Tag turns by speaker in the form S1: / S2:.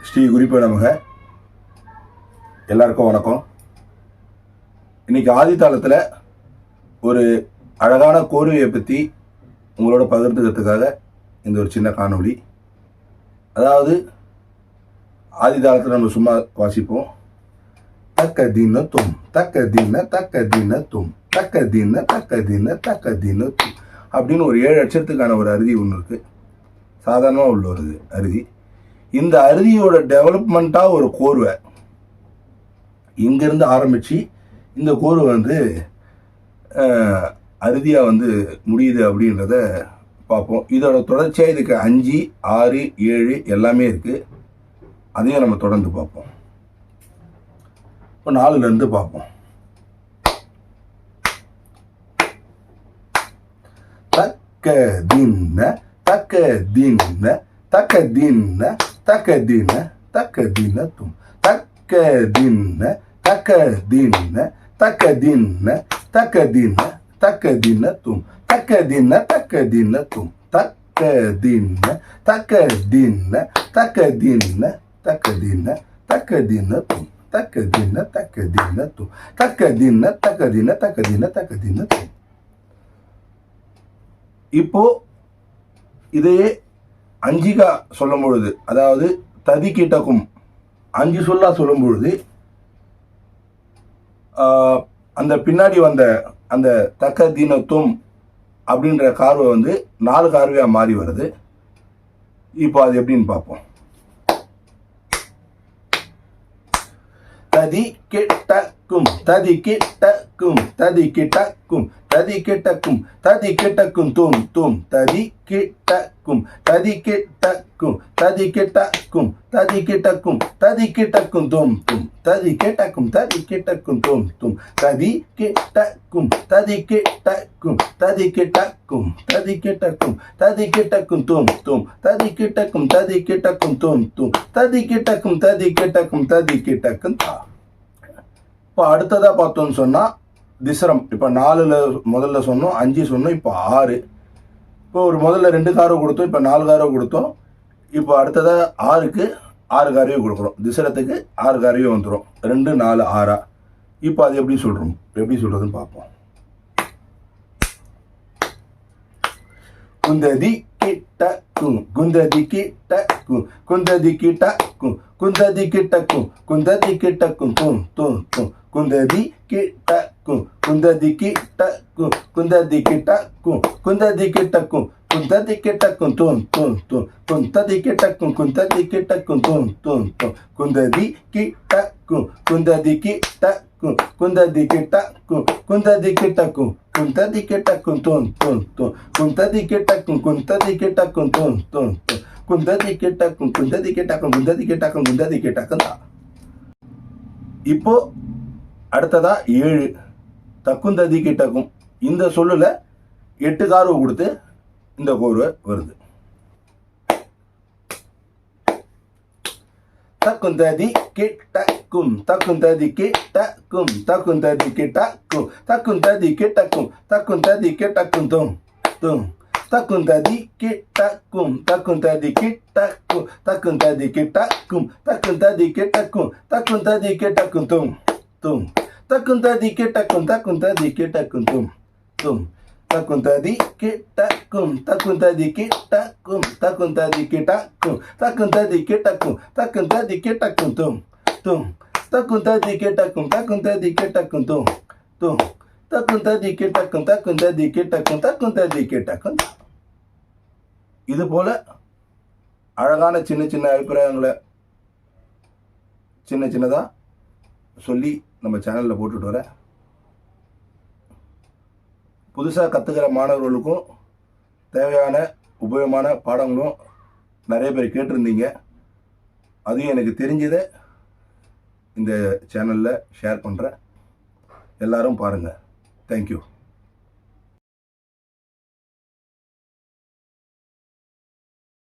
S1: ஸ்ரீ குறிப்ப நமக. எல்லாருக்கும் வணக்கம். இன்னைக்கு ஆதித்தாளத்தில் ஒரு அழகான கோர்வையை பற்றி உங்களோட பகிர்ந்துக்கிறதுக்காக இந்த ஒரு சின்ன காணொளி. அதாவது ஆதித்தாளத்தில் நம்ம சும்மா வாசிப்போம். தக்க தின தும் தக்க தின தக்க தின தும் தக்க தின தக்க தின தக்க தின தும் அப்படின்னு ஒரு 7 அட்சரத்துக்கான ஒரு அறுதி ஒன்று இருக்குது. சாதாரணமாக உள்ள ஒரு அறுதி. இந்த அறுதியோட டெவலப்மெண்ட்டாக ஒரு கோர்வை இங்கேருந்து ஆரம்பித்து இந்த கோர்வை அறுதியாக முடியுது அப்படின்றத பார்ப்போம். இதோட தொடர்ச்சியாக இதுக்கு 5, 6, 7 எல்லாமே இருக்குது. அதையும் நம்ம தொடர்ந்து பார்ப்போம். இப்போ 4லேருந்து பார்ப்போம். தக்க தின்ன தக்க தின்ன தக்க தின்ன தக்க தின தக்க தின தும் தக்க தின்ன தக்க தின்ன தக்க தின்ன தக்க தின தக்க தின தும் தக்க தின தக்க தின தும் தக்க தின்ன தக்க தின்ன தக்க தின்ன தக்க தின தக்க தின தும் தக்க தின தக்க தின தும் தக்க தின தக்க தின தக்க தின தக்க தின தும். இப்போ இதையே 5 சொல்லும் பொழுது, அதாவது ததி கிட்டக்கும் 5 சொல்லா சொல்லும் பொழுது அந்த பின்னாடி வந்த அந்த தக்க தினத்தும் அப்படின்ற கார்வை 4 கார்வையா மாறி வருது. இப்போ அது எப்படின்னு பார்ப்போம். ததி கிட்டக்கும் ததி கிட்டக்கும் ததி கிட்டக்கும் ததி கிட்டக்கும் ததி கிட்டக்கும் தும் தும் ததி கிட்டக்கும் ததி கிட்டக்கும் ததி கிட்டக்கும் ததி கிட்டக்கும் ததி கிட்டக்கும் தும் தும் ததி கிட்டக்கும் ததி கிட்டக்கும் தும் தும் ததி கிட்டக்கும் ததி கிட்டக்கும் ததி கிட்டக்கும் ததி கிட்டக்கும் ததி கிட்டக்கும் தும் தும் ததி கிட்டக்கும் ததி கிட்டக்கும் தும் தும் ததி கிட்டக்கும் ததி கிட்டக்கும் ததி கிட்டக்கும் தா. இப்போ அடுத்ததாக பார்த்தோன்னு சொன்னால் திசரம். இப்போ 4ல் முதல்ல சொன்னோம், 5 சொன்னோம், இப்போ 6. இப்போ ஒரு முதல்ல 2 காரவை கொடுத்தோம், இப்போ 4 காரவை கொடுத்தோம். இப்போ அடுத்ததாக 6க்கு 6 காரவை கொடுக்குறோம். திசரத்துக்கு 6 காரவை வந்துடும். 2, 4, 6. இப்போ அது எப்படி சொல்கிறதுன்னு பார்ப்போம். குந்ததி கிட்டக்கும் குந்ததி கிட்டக்கும் குந்ததி கிட்டக்கும் குந்ததி கிட்டக்கும் குந்ததி கிட்டக்கும் தும் தும் தும் குந்ததி கிட்டக்கும் குந்ததி கிட்டக்கும் குந்ததி கிட்டக்கும் குந்ததி கிட்டக்கும் குந்ததி கிட்டக்கும் தும் தும் தும் குந்ததி கிட்டக்கும் குந்ததி கிட்டக்கும் தும் தும் தும் குந்ததி கிட்டக்கும் குந்ததி கிட்டக்கும் குந்ததி கிட்டக்கும் குந்ததி கிட்டக்கும் குந்ததி கிட்டக்கும் தும் தும் தும் குந்ததி கிட்டக்கும் குந்ததி கிட்டக்கும் தும் தும் தும் குந்ததி கிட்டக்கும் குந்ததி கிட்டக்கும் குந்ததி கிட்டக்கும் குந்ததி கிட்டக்கும் தான். இப்போ அடுத்ததா 7 தக்குந்ததி கிட்டக்கும். இந்த சொல்லுல 8 கார்வை கொடுத்து இந்த கோர்வை வருது. தக்குந்ததி கிட்டக்கும் தக்குந்ததி கிட்டக்கும் தக்குந்ததி கிட்டக்கும் தக்குந்ததி கிட்டக்கும் தக்குந்ததி கிட்டக்கும் தும் தும் தக்குந்ததி கிட்டக்கும் தக்குந்ததி கிட்டக்கும் தக்குந்ததி கிட்டக்கும் தக்குந்ததி கிட்டக்கும் தக்குந்ததி கிட்டக்கும் தும் தும் தக்குந்ததி கிட்டக்கும் தக்குந்ததி கிட்டக்கும் தும் தும் தக்குந்ததி கிட்டக்கும் தக்குந்ததி கிட்டக்கும் தக்குந்ததி கிட்டக்கும் தக்குந்ததி கிட்டக்கும் தக்குந்ததி கிட்டக்கும் தும் தும் தக்குந்ததி கிட்டக்கும் தக்குந்ததி கிட்டக்கும் தும் தும் தக்குந்ததி கிட்டக்கும் தக்குந்ததி கிட்டக்கும் தக்குந்ததி கிட்டக்கும். இது போல அழகான சின்ன சின்ன அபிப்பிராயங்களை சின்ன சின்னதாக சொல்லி நம்ம சேனலில் போட்டுட்டு வரேன். புதுசாக கற்றுக்கிற மாணவர்களுக்கும் தேவையான உபயோகமான பாடங்களும் நிறைய பேர் கேட்டிருந்தீங்க. அதையும் எனக்கு தெரிஞ்சதை இந்த சேனலில் ஷேர் பண்ணுறேன். எல்லாரும் பாருங்கள். தேங்க்யூ.